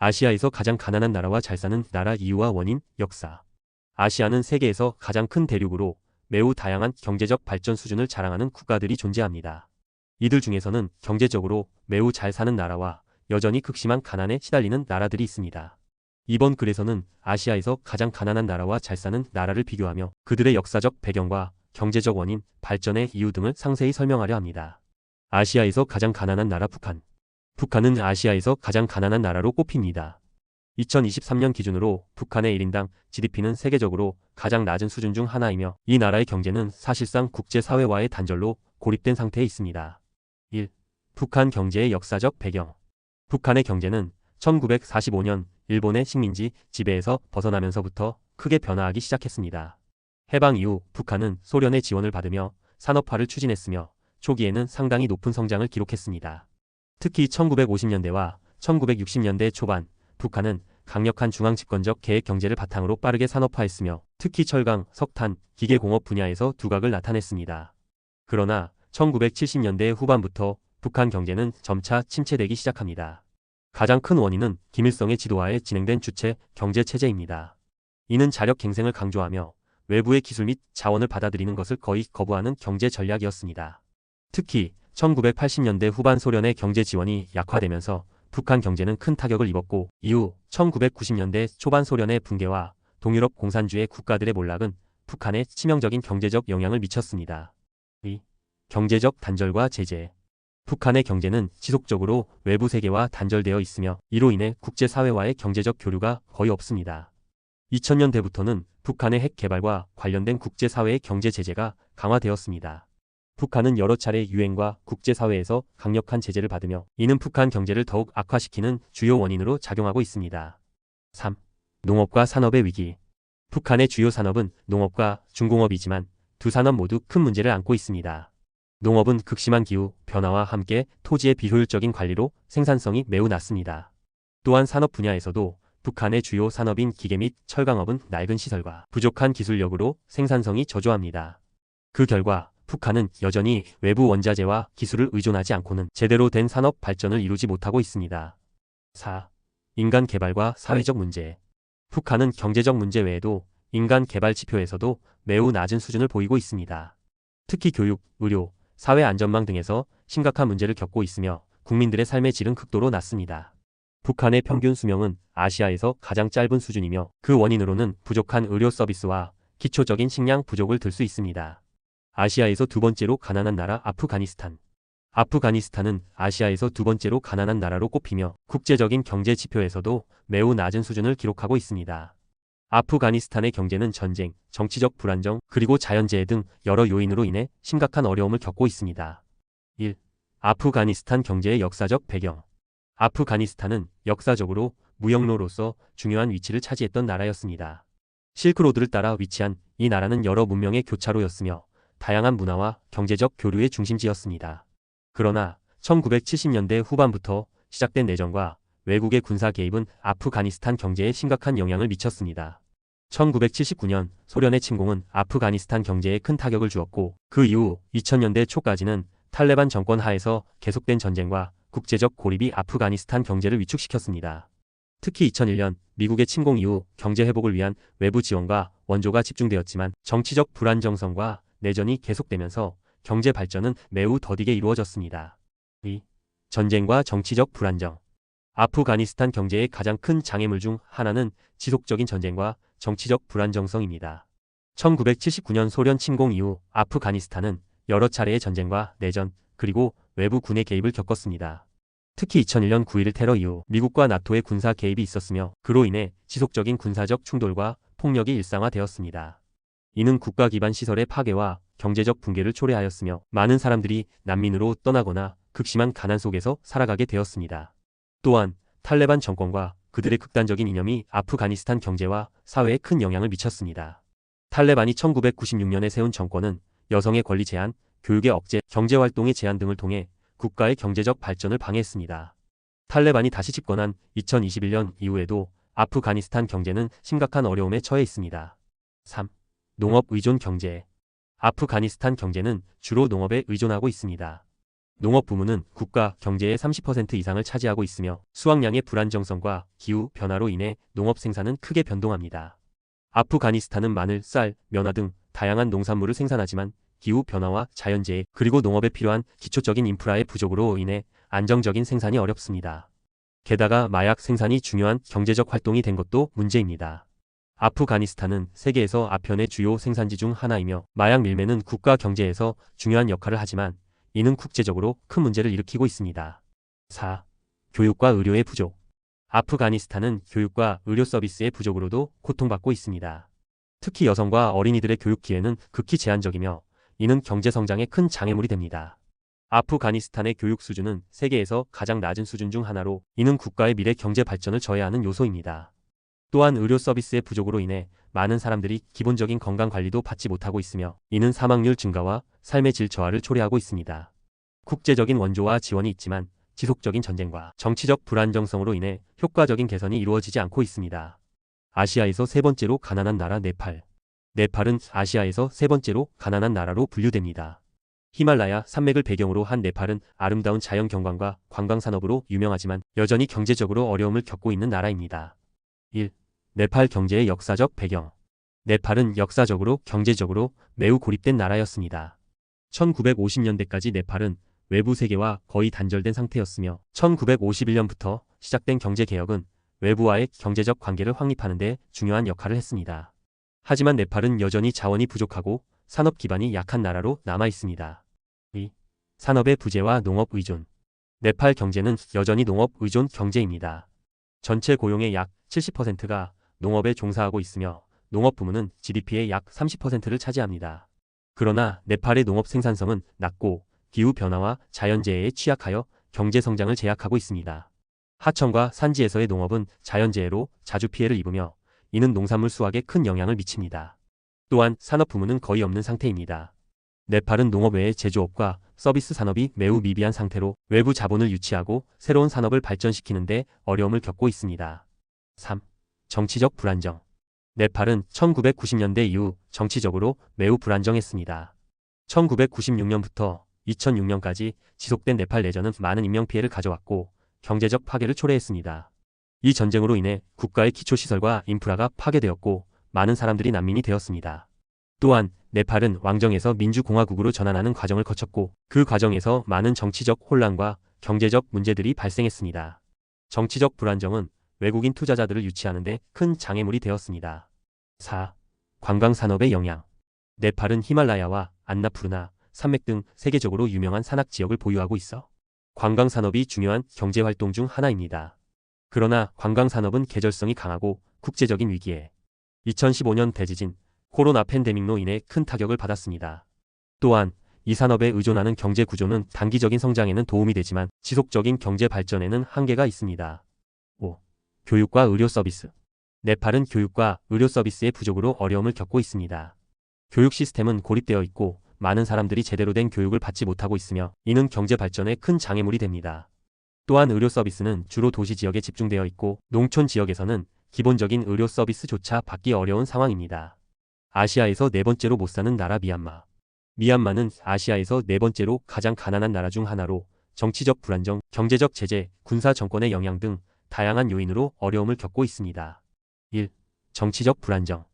아시아에서 가장 가난한 나라와 잘 사는 나라 이유와 원인, 역사. 아시아는 세계에서 가장 큰 대륙으로 매우 다양한 경제적 발전 수준을 자랑하는 국가들이 존재합니다. 이들 중에서는 경제적으로 매우 잘 사는 나라와 여전히 극심한 가난에 시달리는 나라들이 있습니다. 이번 글에서는 아시아에서 가장 가난한 나라와 잘 사는 나라를 비교하며 그들의 역사적 배경과 경제적 원인, 발전의 이유 등을 상세히 설명하려 합니다. 아시아에서 가장 가난한 나라 북한. 북한은 아시아에서 가장 가난한 나라로 꼽힙니다. 2023년 기준으로 북한의 1인당 GDP는 세계적으로 가장 낮은 수준 중 하나이며 이 나라의 경제는 사실상 국제사회와의 단절로 고립된 상태에 있습니다. 1. 북한 경제의 역사적 배경. 북한의 경제는 1945년 일본의 식민지 지배에서 벗어나면서부터 크게 변화하기 시작했습니다. 해방 이후 북한은 소련의 지원을 받으며 산업화를 추진했으며 초기에는 상당히 높은 성장을 기록했습니다. 특히 1950년대와 1960년대 초반 북한은 강력한 중앙집권적 계획 경제를 바탕으로 빠르게 산업화했으며 특히 철강, 석탄, 기계공업 분야에서 두각을 나타냈습니다. 그러나 1970년대 후반부터 북한 경제는 점차 침체되기 시작합니다. 가장 큰 원인은 김일성의 지도하에 진행된 주체 경제체제입니다. 이는 자력 갱생을 강조하며 외부의 기술 및 자원을 받아들이는 것을 거의 거부하는 경제 전략이었습니다. 특히 1980년대 후반 소련의 경제 지원이 약화되면서 북한 경제는 큰 타격을 입었고 이후 1990년대 초반 소련의 붕괴와 동유럽 공산주의 국가들의 몰락은 북한에 치명적인 경제적 영향을 미쳤습니다. 2. 경제적 단절과 제재. 북한의 경제는 지속적으로 외부 세계와 단절되어 있으며 이로 인해 국제사회와의 경제적 교류가 거의 없습니다. 2000년대부터는 북한의 핵 개발과 관련된 국제사회의 경제 제재가 강화되었습니다. 북한은 여러 차례 유엔과 국제사회에서 강력한 제재를 받으며 이는 북한 경제를 더욱 악화시키는 주요 원인으로 작용하고 있습니다. 3. 농업과 산업의 위기. 북한의 주요 산업은 농업과 중공업이지만 두 산업 모두 큰 문제를 안고 있습니다. 농업은 극심한 기후 변화와 함께 토지의 비효율적인 관리로 생산성이 매우 낮습니다. 또한 산업 분야에서도 북한의 주요 산업인 기계 및 철강업은 낡은 시설과 부족한 기술력으로 생산성이 저조합니다. 그 결과 북한은 여전히 외부 원자재와 기술을 의존하지 않고는 제대로 된 산업 발전을 이루지 못하고 있습니다. 4. 인간 개발과 사회적 문제. 북한은 경제적 문제 외에도 인간 개발 지표에서도 매우 낮은 수준을 보이고 있습니다. 특히 교육, 의료, 사회 안전망 등에서 심각한 문제를 겪고 있으며 국민들의 삶의 질은 극도로 낮습니다. 북한의 평균 수명은 아시아에서 가장 짧은 수준이며 그 원인으로는 부족한 의료 서비스와 기초적인 식량 부족을 들 수 있습니다. 아시아에서 두 번째로 가난한 나라 아프가니스탄. 아프가니스탄은 아시아에서 두 번째로 가난한 나라로 꼽히며 국제적인 경제 지표에서도 매우 낮은 수준을 기록하고 있습니다. 아프가니스탄의 경제는 전쟁, 정치적 불안정, 그리고 자연재해 등 여러 요인으로 인해 심각한 어려움을 겪고 있습니다. 1. 아프가니스탄 경제의 역사적 배경. 아프가니스탄은 역사적으로 무역로로서 중요한 위치를 차지했던 나라였습니다. 실크로드를 따라 위치한 이 나라는 여러 문명의 교차로였으며 다양한 문화와 경제적 교류의 중심지였습니다. 그러나 1970년대 후반부터 시작된 내전과 외국의 군사 개입은 아프가니스탄 경제에 심각한 영향을 미쳤습니다. 1979년 소련의 침공은 아프가니스탄 경제에 큰 타격을 주었고 그 이후 2000년대 초까지는 탈레반 정권 하에서 계속된 전쟁과 국제적 고립이 아프가니스탄 경제를 위축시켰습니다. 특히 2001년 미국의 침공 이후 경제 회복을 위한 외부 지원과 원조가 집중되었지만 정치적 불안정성과 내전이 계속되면서 경제 발전은 매우 더디게 이루어졌습니다. 2. 전쟁과 정치적 불안정. 아프가니스탄 경제의 가장 큰 장애물 중 하나는 지속적인 전쟁과 정치적 불안정성입니다. 1979년 소련 침공 이후 아프가니스탄은 여러 차례의 전쟁과 내전, 그리고 외부 군의 개입을 겪었습니다. 특히 2001년 9.11 테러 이후 미국과 나토의 군사 개입이 있었으며 그로 인해 지속적인 군사적 충돌과 폭력이 일상화되었습니다. 이는 국가 기반 시설의 파괴와 경제적 붕괴를 초래하였으며 많은 사람들이 난민으로 떠나거나 극심한 가난 속에서 살아가게 되었습니다. 또한 탈레반 정권과 그들의 극단적인 이념이 아프가니스탄 경제와 사회에 큰 영향을 미쳤습니다. 탈레반이 1996년에 세운 정권은 여성의 권리 제한, 교육의 억제, 경제활동의 제한 등을 통해 국가의 경제적 발전을 방해했습니다. 탈레반이 다시 집권한 2021년 이후에도 아프가니스탄 경제는 심각한 어려움에 처해 있습니다. 3. 농업 의존 경제. 아프가니스탄 경제는 주로 농업에 의존하고 있습니다. 농업 부문은 국가 경제의 30% 이상을 차지하고 있으며 수확량의 불안정성과 기후 변화로 인해 농업 생산은 크게 변동합니다. 아프가니스탄은 마늘, 쌀, 면화 등 다양한 농산물을 생산하지만 기후 변화와 자연재해 그리고 농업에 필요한 기초적인 인프라의 부족으로 인해 안정적인 생산이 어렵습니다. 게다가 마약 생산이 중요한 경제적 활동이 된 것도 문제입니다. 아프가니스탄은 세계에서 아편의 주요 생산지 중 하나이며 마약 밀매는 국가 경제에서 중요한 역할을 하지만 이는 국제적으로 큰 문제를 일으키고 있습니다. 4. 교육과 의료의 부족. 아프가니스탄은 교육과 의료 서비스의 부족으로도 고통받고 있습니다. 특히 여성과 어린이들의 교육 기회는 극히 제한적이며 이는 경제 성장에 큰 장애물이 됩니다. 아프가니스탄의 교육 수준은 세계에서 가장 낮은 수준 중 하나로 이는 국가의 미래 경제 발전을 저해하는 요소입니다. 또한 의료 서비스의 부족으로 인해 많은 사람들이 기본적인 건강 관리도 받지 못하고 있으며 이는 사망률 증가와 삶의 질 저하를 초래하고 있습니다. 국제적인 원조와 지원이 있지만 지속적인 전쟁과 정치적 불안정성으로 인해 효과적인 개선이 이루어지지 않고 있습니다. 아시아에서 세 번째로 가난한 나라 네팔. 네팔은 아시아에서 세 번째로 가난한 나라로 분류됩니다. 히말라야 산맥을 배경으로 한 네팔은 아름다운 자연 경관과 관광 산업으로 유명하지만 여전히 경제적으로 어려움을 겪고 있는 나라입니다. 1. 네팔 경제의 역사적 배경. 네팔은 역사적으로 경제적으로 매우 고립된 나라였습니다. 1950년대까지 네팔은 외부 세계와 거의 단절된 상태였으며 1951년부터 시작된 경제개혁은 외부와의 경제적 관계를 확립하는 데 중요한 역할을 했습니다. 하지만 네팔은 여전히 자원이 부족하고 산업 기반이 약한 나라로 남아 있습니다. 2. 산업의 부재와 농업 의존. 네팔 경제는 여전히 농업 의존 경제입니다. 전체 고용의 약 70%가 농업에 종사하고 있으며 농업 부문은 GDP의 약 30%를 차지합니다. 그러나 네팔의 농업 생산성은 낮고 기후 변화와 자연재해에 취약하여 경제 성장을 제약하고 있습니다. 하천과 산지에서의 농업은 자연재해로 자주 피해를 입으며 이는 농산물 수확에 큰 영향을 미칩니다. 또한 산업 부문은 거의 없는 상태입니다. 네팔은 농업 외의 제조업과 서비스 산업이 매우 미비한 상태로 외부 자본을 유치하고 새로운 산업을 발전시키는 데 어려움을 겪고 있습니다. 3. 정치적 불안정. 네팔은 1990년대 이후 정치적으로 매우 불안정했습니다. 1996년부터 2006년까지 지속된 네팔 내전은 많은 인명피해를 가져왔고 경제적 파괴를 초래했습니다. 이 전쟁으로 인해 국가의 기초시설과 인프라가 파괴되었고 많은 사람들이 난민이 되었습니다. 또한 네팔은 왕정에서 민주공화국으로 전환하는 과정을 거쳤고 그 과정에서 많은 정치적 혼란과 경제적 문제들이 발생했습니다. 정치적 불안정은 외국인 투자자들을 유치하는 데 큰 장애물이 되었습니다. 4. 관광산업의 영향. 네팔은 히말라야와 안나푸르나 산맥 등 세계적으로 유명한 산악 지역을 보유하고 있어 관광산업이 중요한 경제활동 중 하나입니다. 그러나 관광산업은 계절성이 강하고 국제적인 위기에 2015년 대지진, 코로나 팬데믹로 인해 큰 타격을 받았습니다. 또한 이 산업에 의존하는 경제 구조는 단기적인 성장에는 도움이 되지만 지속적인 경제 발전에는 한계가 있습니다. 5. 교육과 의료 서비스. 네팔은 교육과 의료 서비스의 부족으로 어려움을 겪고 있습니다. 교육 시스템은 고립되어 있고 많은 사람들이 제대로 된 교육을 받지 못하고 있으며 이는 경제 발전에 큰 장애물이 됩니다. 또한 의료 서비스는 주로 도시 지역에 집중되어 있고 농촌 지역에서는 기본적인 의료 서비스조차 받기 어려운 상황입니다. 아시아에서 네 번째로 못 사는 나라 미얀마. 미얀마는 아시아에서 네 번째로 가장 가난한 나라 중 하나로 정치적 불안정, 경제적 제재, 군사 정권의 영향 등 다양한 요인으로 어려움을 겪고 있습니다. 1. 정치적 불안정.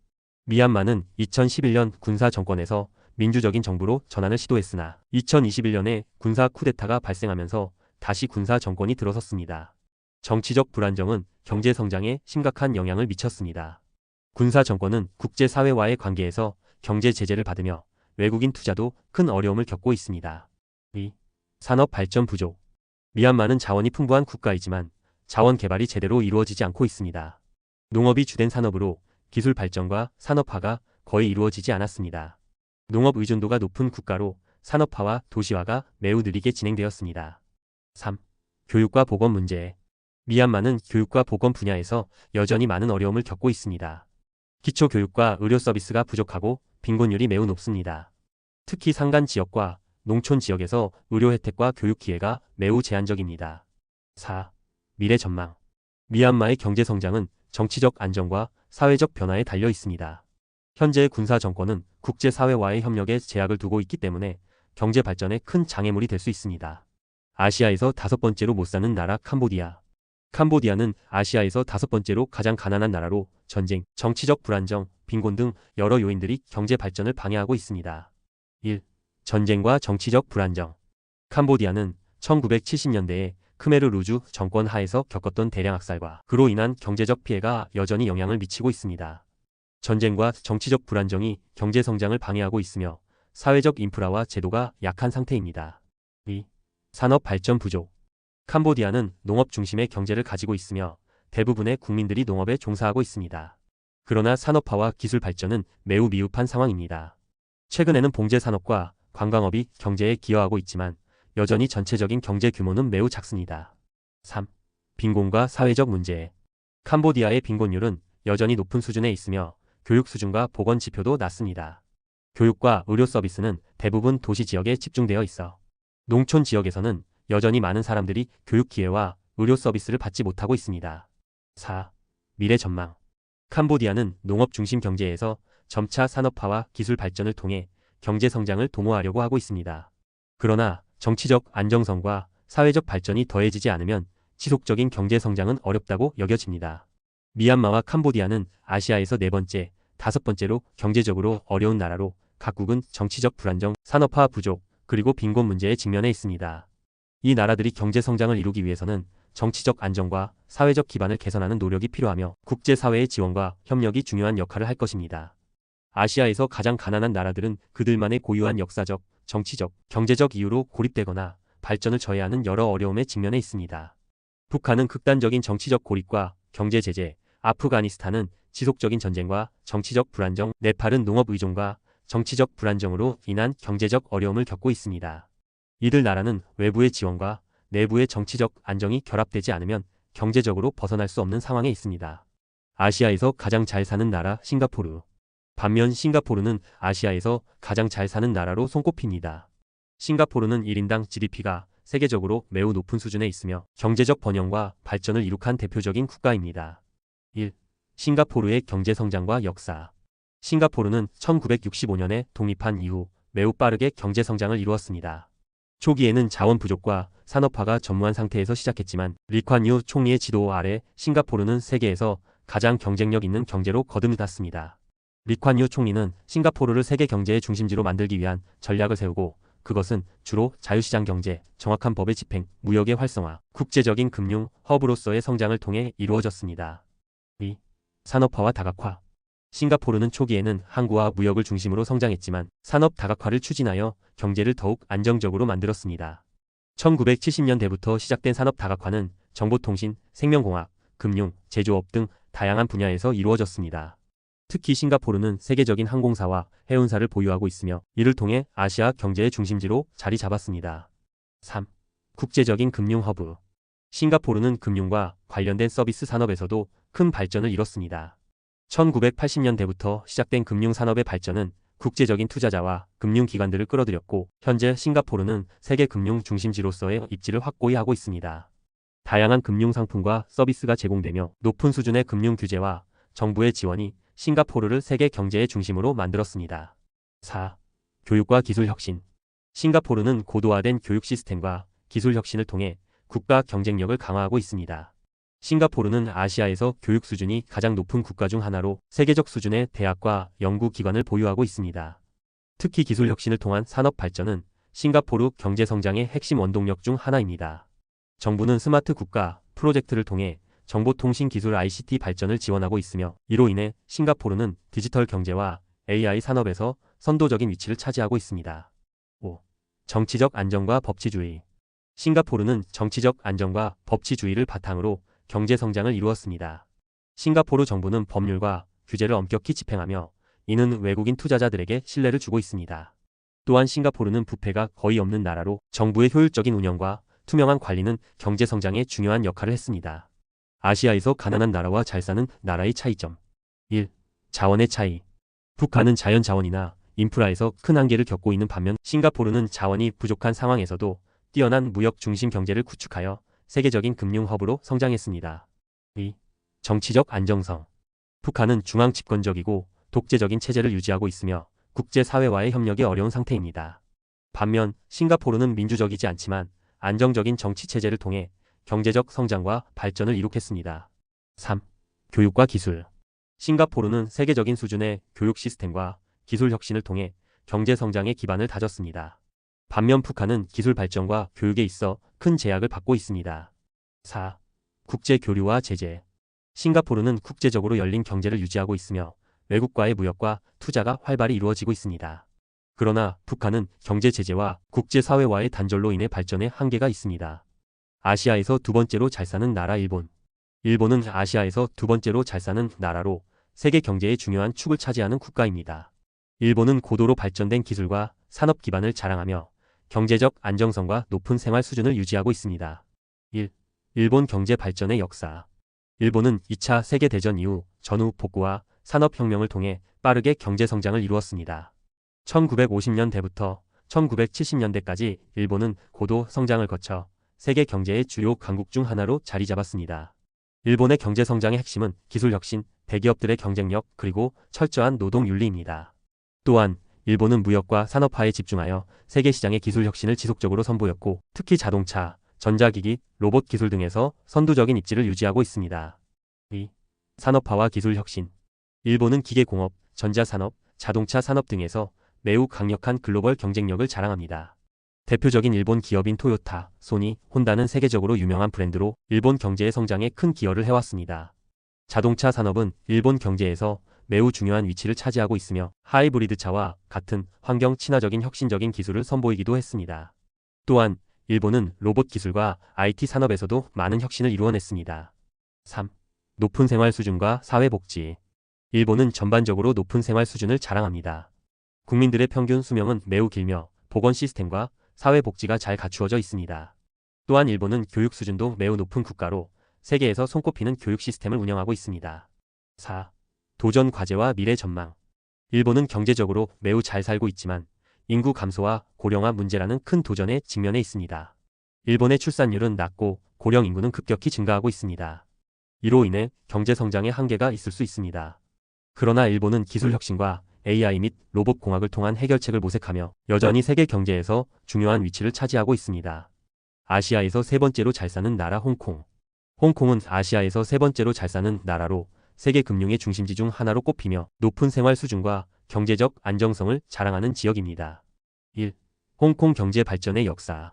미얀마는 2011년 군사 정권에서 민주적인 정부로 전환을 시도했으나 2021년에 군사 쿠데타가 발생하면서 다시 군사 정권이 들어섰습니다. 정치적 불안정은 경제 성장에 심각한 영향을 미쳤습니다. 군사 정권은 국제사회와의 관계에서 경제 제재를 받으며 외국인 투자도 큰 어려움을 겪고 있습니다. 2. 산업 발전 부족. 미얀마는 자원이 풍부한 국가이지만 자원 개발이 제대로 이루어지지 않고 있습니다. 농업이 주된 산업으로 기술 발전과 산업화가 거의 이루어지지 않았습니다. 농업 의존도가 높은 국가로 산업화와 도시화가 매우 느리게 진행되었습니다. 3. 교육과 보건 문제. 미얀마는 교육과 보건 분야에서 여전히 많은 어려움을 겪고 있습니다. 기초교육과 의료 서비스가 부족하고 빈곤율이 매우 높습니다. 특히 산간 지역과 농촌 지역에서 의료 혜택과 교육 기회가 매우 제한적입니다. 4. 미래 전망. 미얀마의 경제 성장은 정치적 안정과 사회적 변화에 달려 있습니다. 현재의 군사 정권은 국제사회와의 협력에 제약을 두고 있기 때문에 경제 발전에 큰 장애물이 될 수 있습니다. 아시아에서 5번째로 못 사는 나라 캄보디아. 캄보디아는 아시아에서 5번째로 가장 가난한 나라로 전쟁, 정치적 불안정, 빈곤 등 여러 요인들이 경제 발전을 방해하고 있습니다. 1. 전쟁과 정치적 불안정. 캄보디아는 1970년대에 크메르 루주 정권 하에서 겪었던 대량 학살과 그로 인한 경제적 피해가 여전히 영향을 미치고 있습니다. 전쟁과 정치적 불안정이 경제 성장을 방해하고 있으며 사회적 인프라와 제도가 약한 상태입니다. 2. 산업 발전 부족. 캄보디아는 농업 중심의 경제를 가지고 있으며 대부분의 국민들이 농업에 종사하고 있습니다. 그러나 산업화와 기술 발전은 매우 미흡한 상황입니다. 최근에는 봉제 산업과 관광업이 경제에 기여하고 있지만 여전히 전체적인 경제 규모는 매우 작습니다. 3. 빈곤과 사회적 문제. 캄보디아의 빈곤율은 여전히 높은 수준에 있으며 교육 수준과 보건 지표도 낮습니다. 교육과 의료 서비스는 대부분 도시 지역에 집중되어 있어 농촌 지역에서는 여전히 많은 사람들이 교육 기회와 의료 서비스를 받지 못하고 있습니다. 4. 미래 전망. 캄보디아는 농업 중심 경제에서 점차 산업화와 기술 발전을 통해 경제 성장을 도모하려고 하고 있습니다. 그러나 정치적 안정성과 사회적 발전이 더해지지 않으면 지속적인 경제 성장은 어렵다고 여겨집니다. 미얀마와 캄보디아는 아시아에서 4번째, 5번째로 경제적으로 어려운 나라로 각국은 정치적 불안정, 산업화 부족, 그리고 빈곤 문제에 직면해 있습니다. 이 나라들이 경제 성장을 이루기 위해서는 정치적 안정과 사회적 기반을 개선하는 노력이 필요하며 국제사회의 지원과 협력이 중요한 역할을 할 것입니다. 아시아에서 가장 가난한 나라들은 그들만의 고유한 역사적, 정치적, 경제적 이유로 고립되거나 발전을 저해하는 여러 어려움에 직면해 있습니다. 북한은 극단적인 정치적 고립과 경제 제재, 아프가니스탄은 지속적인 전쟁과 정치적 불안정, 네팔은 농업 의존과 정치적 불안정으로 인한 경제적 어려움을 겪고 있습니다. 이들 나라는 외부의 지원과 내부의 정치적 안정이 결합되지 않으면 경제적으로 벗어날 수 없는 상황에 있습니다. 아시아에서 가장 잘 사는 나라 싱가포르. 반면 싱가포르는 아시아에서 가장 잘 사는 나라로 손꼽힙니다. 싱가포르는 1인당 GDP가 세계적으로 매우 높은 수준에 있으며 경제적 번영과 발전을 이룩한 대표적인 국가입니다. 1. 싱가포르의 경제 성장과 역사. 싱가포르는 1965년에 독립한 이후 매우 빠르게 경제 성장을 이루었습니다. 초기에는 자원 부족과 산업화가 전무한 상태에서 시작했지만 리콴유 총리의 지도 아래 싱가포르는 세계에서 가장 경쟁력 있는 경제로 거듭났습니다. 리콴유 총리는 싱가포르를 세계 경제의 중심지로 만들기 위한 전략을 세우고 그것은 주로 자유시장 경제, 정확한 법의 집행, 무역의 활성화, 국제적인 금융 허브로서의 성장을 통해 이루어졌습니다. 2. 산업화와 다각화. 싱가포르는 초기에는 항구와 무역을 중심으로 성장했지만 산업 다각화를 추진하여 경제를 더욱 안정적으로 만들었습니다. 1970년대부터 시작된 산업 다각화는 정보통신, 생명공학, 금융, 제조업 등 다양한 분야에서 이루어졌습니다. 특히 싱가포르는 세계적인 항공사와 해운사를 보유하고 있으며 이를 통해 아시아 경제의 중심지로 자리 잡았습니다. 3. 국제적인 금융 허브. 싱가포르는 금융과 관련된 서비스 산업에서도 큰 발전을 이뤘습니다. 1980년대부터 시작된 금융산업의 발전은 국제적인 투자자와 금융기관들을 끌어들였고 현재 싱가포르는 세계 금융 중심지로서의 입지를 확고히 하고 있습니다. 다양한 금융상품과 서비스가 제공되며 높은 수준의 금융 규제와 정부의 지원이 싱가포르를 세계 경제의 중심으로 만들었습니다. 4. 교육과 기술 혁신. 싱가포르는 고도화된 교육 시스템과 기술 혁신을 통해 국가 경쟁력을 강화하고 있습니다. 싱가포르는 아시아에서 교육 수준이 가장 높은 국가 중 하나로 세계적 수준의 대학과 연구기관을 보유하고 있습니다. 특히 기술 혁신을 통한 산업 발전은 싱가포르 경제 성장의 핵심 원동력 중 하나입니다. 정부는 스마트 국가 프로젝트를 통해 정보통신 기술 ICT 발전을 지원하고 있으며 이로 인해 싱가포르는 디지털 경제와 AI 산업에서 선도적인 위치를 차지하고 있습니다. 5. 정치적 안정과 법치주의. 싱가포르는 정치적 안정과 법치주의를 바탕으로 경제 성장을 이루었습니다. 싱가포르 정부는 법률과 규제를 엄격히 집행하며 이는 외국인 투자자들에게 신뢰를 주고 있습니다. 또한 싱가포르는 부패가 거의 없는 나라로 정부의 효율적인 운영과 투명한 관리는 경제 성장에 중요한 역할을 했습니다. 아시아에서 가난한 나라와 잘 사는 나라의 차이점. 1. 자원의 차이. 북한은 자연 자원이나 인프라에서 큰 한계를 겪고 있는 반면 싱가포르는 자원이 부족한 상황에서도 뛰어난 무역 중심 경제를 구축하여 세계적인 금융 허브로 성장했습니다. 2. 정치적 안정성. 북한은 중앙 집권적이고 독재적인 체제를 유지하고 있으며 국제사회와의 협력이 어려운 상태입니다. 반면 싱가포르는 민주적이지 않지만 안정적인 정치 체제를 통해 경제적 성장과 발전을 이룩했습니다. 3. 교육과 기술. 싱가포르는 세계적인 수준의 교육 시스템과 기술 혁신을 통해 경제 성장의 기반을 다졌습니다. 반면 북한은 기술 발전과 교육에 있어 큰 제약을 받고 있습니다. 4. 국제 교류와 제재. 싱가포르는 국제적으로 열린 경제를 유지하고 있으며 외국과의 무역과 투자가 활발히 이루어지고 있습니다. 그러나 북한은 경제 제재와 국제사회와의 단절로 인해 발전에 한계가 있습니다. 아시아에서 두 번째로 잘 사는 나라 일본. 일본은 아시아에서 두 번째로 잘 사는 나라로 세계 경제의 중요한 축을 차지하는 국가입니다. 일본은 고도로 발전된 기술과 산업 기반을 자랑하며 경제적 안정성과 높은 생활 수준을 유지하고 있습니다. 1. 일본 경제 발전의 역사. 일본은 2차 세계대전 이후 전후 복구와 산업혁명을 통해 빠르게 경제 성장을 이루었습니다. 1950년대부터 1970년대까지 일본은 고도 성장을 거쳐 세계 경제의 주요 강국 중 하나로 자리 잡았습니다. 일본의 경제 성장의 핵심은 기술 혁신, 대기업들의 경쟁력, 그리고 철저한 노동 윤리입니다. 또한 일본은 무역과 산업화에 집중하여 세계 시장의 기술 혁신을 지속적으로 선보였고, 특히 자동차, 전자기기, 로봇 기술 등에서 선두적인 입지를 유지하고 있습니다. 2. 산업화와 기술 혁신. 일본은 기계공업, 전자산업, 자동차 산업 등에서 매우 강력한 글로벌 경쟁력을 자랑합니다. 대표적인 일본 기업인 토요타, 소니, 혼다는 세계적으로 유명한 브랜드로 일본 경제의 성장에 큰 기여를 해왔습니다. 자동차 산업은 일본 경제에서 매우 중요한 위치를 차지하고 있으며 하이브리드 차와 같은 환경 친화적인 혁신적인 기술을 선보이기도 했습니다. 또한 일본은 로봇 기술과 IT 산업에서도 많은 혁신을 이루어냈습니다. 3. 높은 생활 수준과 사회복지. 일본은 전반적으로 높은 생활 수준을 자랑합니다. 국민들의 평균 수명은 매우 길며 보건 시스템과 사회복지가 잘 갖추어져 있습니다. 또한 일본은 교육 수준도 매우 높은 국가로 세계에서 손꼽히는 교육 시스템을 운영하고 있습니다. 4. 도전 과제와 미래 전망. 일본은 경제적으로 매우 잘 살고 있지만 인구 감소와 고령화 문제라는 큰 도전에 직면해 있습니다. 일본의 출산율은 낮고 고령 인구는 급격히 증가하고 있습니다. 이로 인해 경제 성장에 한계가 있을 수 있습니다. 그러나 일본은 기술 혁신과 AI 및 로봇 공학을 통한 해결책을 모색하며 여전히 세계 경제에서 중요한 위치를 차지하고 있습니다. 아시아에서 세 번째로 잘 사는 나라 홍콩. 홍콩은 아시아에서 세 번째로 잘 사는 나라로 세계 금융의 중심지 중 하나로 꼽히며 높은 생활 수준과 경제적 안정성을 자랑하는 지역입니다. 1. 홍콩 경제 발전의 역사.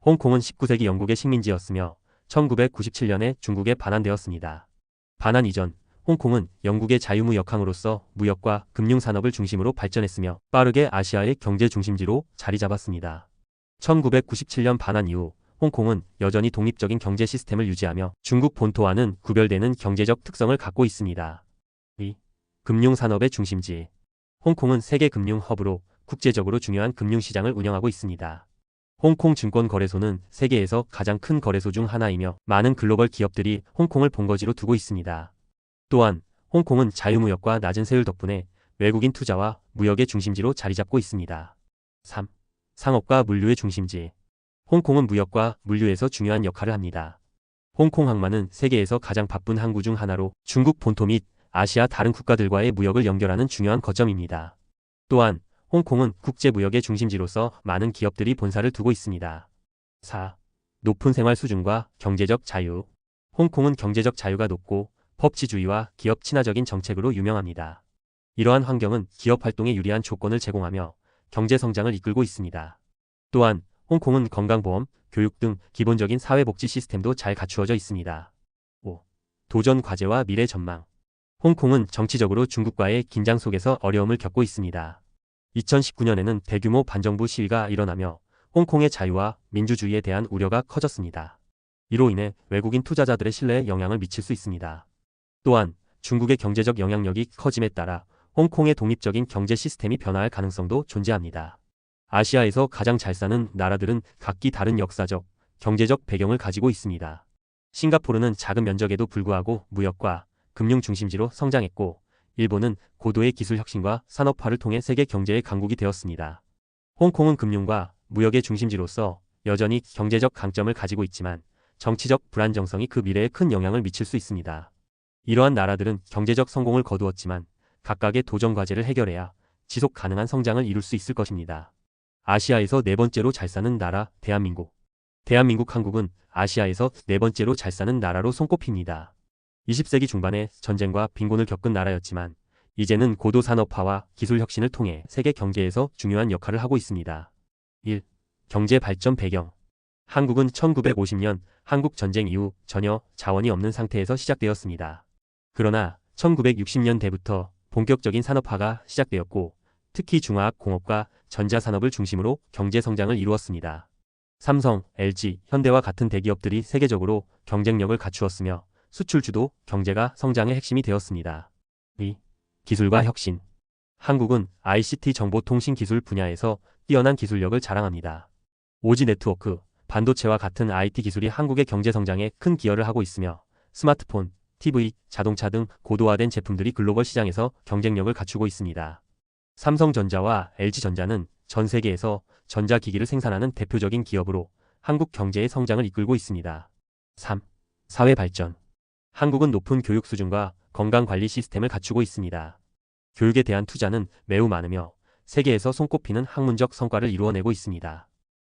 홍콩은 19세기 영국의 식민지였으며 1997년에 중국에 반환되었습니다. 반환 이전 홍콩은 영국의 자유무역항으로서 무역과 금융산업을 중심으로 발전했으며 빠르게 아시아의 경제 중심지로 자리 잡았습니다. 1997년 반환 이후 홍콩은 여전히 독립적인 경제 시스템을 유지하며 중국 본토와는 구별되는 경제적 특성을 갖고 있습니다. 2. 금융산업의 중심지. 홍콩은 세계 금융 허브로 국제적으로 중요한 금융시장을 운영하고 있습니다. 홍콩 증권거래소는 세계에서 가장 큰 거래소 중 하나이며 많은 글로벌 기업들이 홍콩을 본거지로 두고 있습니다. 또한 홍콩은 자유무역과 낮은 세율 덕분에 외국인 투자와 무역의 중심지로 자리 잡고 있습니다. 3. 상업과 물류의 중심지. 홍콩은 무역과 물류에서 중요한 역할을 합니다. 홍콩 항만은 세계에서 가장 바쁜 항구 중 하나로 중국 본토 및 아시아 다른 국가들과의 무역을 연결하는 중요한 거점입니다. 또한 홍콩은 국제무역의 중심지로서 많은 기업들이 본사를 두고 있습니다. 4. 높은 생활 수준과 경제적 자유. 홍콩은 경제적 자유가 높고 법치주의와 기업 친화적인 정책으로 유명합니다. 이러한 환경은 기업 활동에 유리한 조건을 제공하며 경제 성장을 이끌고 있습니다. 또한 홍콩은 건강보험, 교육 등 기본적인 사회복지 시스템도 잘 갖추어져 있습니다. 5. 도전 과제와 미래 전망. 홍콩은 정치적으로 중국과의 긴장 속에서 어려움을 겪고 있습니다. 2019년에는 대규모 반정부 시위가 일어나며 홍콩의 자유와 민주주의에 대한 우려가 커졌습니다. 이로 인해 외국인 투자자들의 신뢰에 영향을 미칠 수 있습니다. 또한 중국의 경제적 영향력이 커짐에 따라 홍콩의 독립적인 경제 시스템이 변화할 가능성도 존재합니다. 아시아에서 가장 잘 사는 나라들은 각기 다른 역사적, 경제적 배경을 가지고 있습니다. 싱가포르는 작은 면적에도 불구하고 무역과 금융 중심지로 성장했고, 일본은 고도의 기술 혁신과 산업화를 통해 세계 경제의 강국이 되었습니다. 홍콩은 금융과 무역의 중심지로서 여전히 경제적 강점을 가지고 있지만 정치적 불안정성이 그 미래에 큰 영향을 미칠 수 있습니다. 이러한 나라들은 경제적 성공을 거두었지만 각각의 도전 과제를 해결해야 지속 가능한 성장을 이룰 수 있을 것입니다. 아시아에서 네 번째로 잘 사는 나라 대한민국. 대한민국 한국은 아시아에서 네 번째로 잘 사는 나라로 손꼽힙니다. 20세기 중반에 전쟁과 빈곤을 겪은 나라였지만 이제는 고도 산업화와 기술 혁신을 통해 세계 경제에서 중요한 역할을 하고 있습니다. 1. 경제 발전 배경. 한국은 1950년 한국 전쟁 이후 전혀 자원이 없는 상태에서 시작되었습니다. 그러나 1960년대부터 본격적인 산업화가 시작되었고 특히 중화학 공업과 전자산업을 중심으로 경제 성장을 이루었습니다. 삼성, LG, 현대와 같은 대기업들이 세계적으로 경쟁력을 갖추었으며 수출주도 경제가 성장의 핵심이 되었습니다. 2. 기술과 혁신. 한국은 ICT 정보통신 기술 분야에서 뛰어난 기술력을 자랑합니다. 5G 네트워크, 반도체와 같은 IT 기술이 한국의 경제 성장에 큰 기여를 하고 있으며 스마트폰, TV, 자동차 등 고도화된 제품들이 글로벌 시장에서 경쟁력을 갖추고 있습니다. 삼성전자와 LG전자는 전 세계에서 전자기기를 생산하는 대표적인 기업으로 한국 경제의 성장을 이끌고 있습니다. 3. 사회 발전. 한국은 높은 교육 수준과 건강관리 시스템을 갖추고 있습니다. 교육에 대한 투자는 매우 많으며 세계에서 손꼽히는 학문적 성과를 이루어내고 있습니다.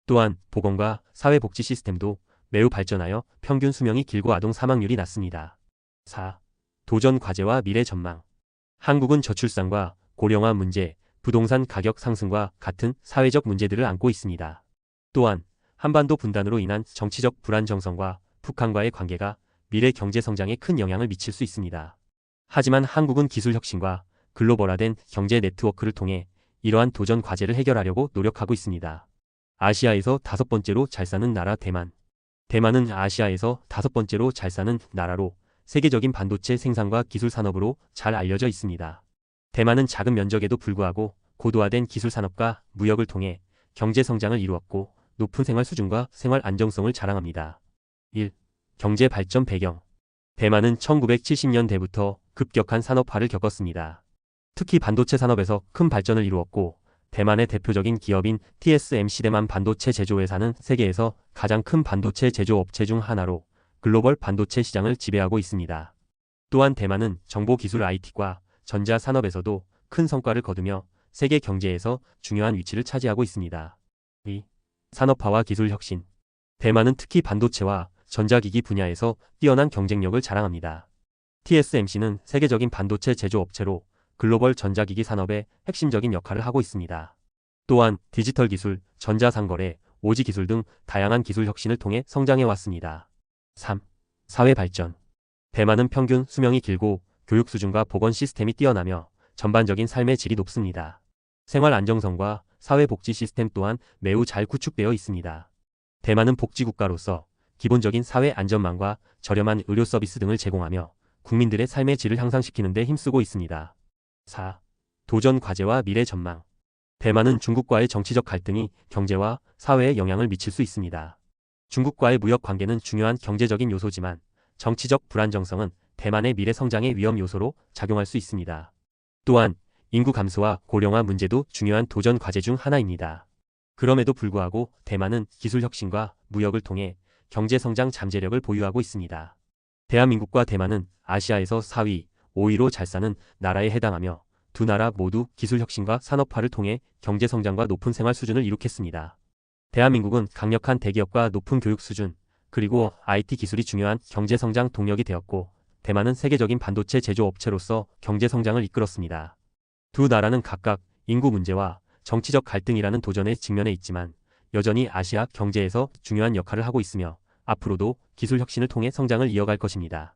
또한 보건과 사회복지 시스템도 매우 발전하여 평균 수명이 길고 아동 사망률이 낮습니다. 4. 도전 과제와 미래 전망. 한국은 저출산과 고령화 문제, 부동산 가격 상승과 같은 사회적 문제들을 안고 있습니다. 또한 한반도 분단으로 인한 정치적 불안정성과 북한과의 관계가 미래 경제 성장에 큰 영향을 미칠 수 있습니다. 하지만 한국은 기술 혁신과 글로벌화된 경제 네트워크를 통해 이러한 도전 과제를 해결하려고 노력하고 있습니다. 아시아에서 5번째로 잘 사는 나라 대만. 대만은 아시아에서 5번째로 잘 사는 나라로 세계적인 반도체 생산과 기술 산업으로 잘 알려져 있습니다. 대만은 작은 면적에도 불구하고 고도화된 기술 산업과 무역을 통해 경제 성장을 이루었고 높은 생활 수준과 생활 안정성을 자랑합니다. 1. 경제 발전 배경. 대만은 1970년대부터 급격한 산업화를 겪었습니다. 특히 반도체 산업에서 큰 발전을 이루었고 대만의 대표적인 기업인 TSMC 대만 반도체 제조회사는 세계에서 가장 큰 반도체 제조업체 중 하나로 글로벌 반도체 시장을 지배하고 있습니다. 또한 대만은 정보기술 IT과 전자산업에서도 큰 성과를 거두며 세계 경제에서 중요한 위치를 차지하고 있습니다. 2. 산업화와 기술 혁신. 대만은 특히 반도체와 전자기기 분야에서 뛰어난 경쟁력을 자랑합니다. TSMC는 세계적인 반도체 제조업체로 글로벌 전자기기 산업의 핵심적인 역할을 하고 있습니다. 또한 디지털 기술, 전자상거래, 5G 기술 등 다양한 기술 혁신을 통해 성장해 왔습니다. 3. 사회 발전. 대만은 평균 수명이 길고 교육 수준과 보건 시스템이 뛰어나며 전반적인 삶의 질이 높습니다. 생활 안정성과 사회복지 시스템 또한 매우 잘 구축되어 있습니다. 대만은 복지국가로서 기본적인 사회 안전망과 저렴한 의료 서비스 등을 제공하며 국민들의 삶의 질을 향상시키는 데 힘쓰고 있습니다. 4. 도전 과제와 미래 전망. 대만은 중국과의 정치적 갈등이 경제와 사회에 영향을 미칠 수 있습니다. 중국과의 무역 관계는 중요한 경제적인 요소지만 정치적 불안정성은 대만의 미래 성장의 위험 요소로 작용할 수 있습니다. 또한 인구 감소와 고령화 문제도 중요한 도전 과제 중 하나입니다. 그럼에도 불구하고 대만은 기술 혁신과 무역을 통해 경제 성장 잠재력을 보유하고 있습니다. 대한민국과 대만은 아시아에서 4위, 5위로 잘 사는 나라에 해당하며 두 나라 모두 기술 혁신과 산업화를 통해 경제 성장과 높은 생활 수준을 이룩했습니다. 대한민국은 강력한 대기업과 높은 교육 수준, 그리고 IT 기술이 중요한 경제 성장 동력이 되었고 대만은 세계적인 반도체 제조업체로서 경제 성장을 이끌었습니다. 두 나라는 각각 인구 문제와 정치적 갈등이라는 도전에 직면해 있지만 여전히 아시아 경제에서 중요한 역할을 하고 있으며 앞으로도 기술 혁신을 통해 성장을 이어갈 것입니다.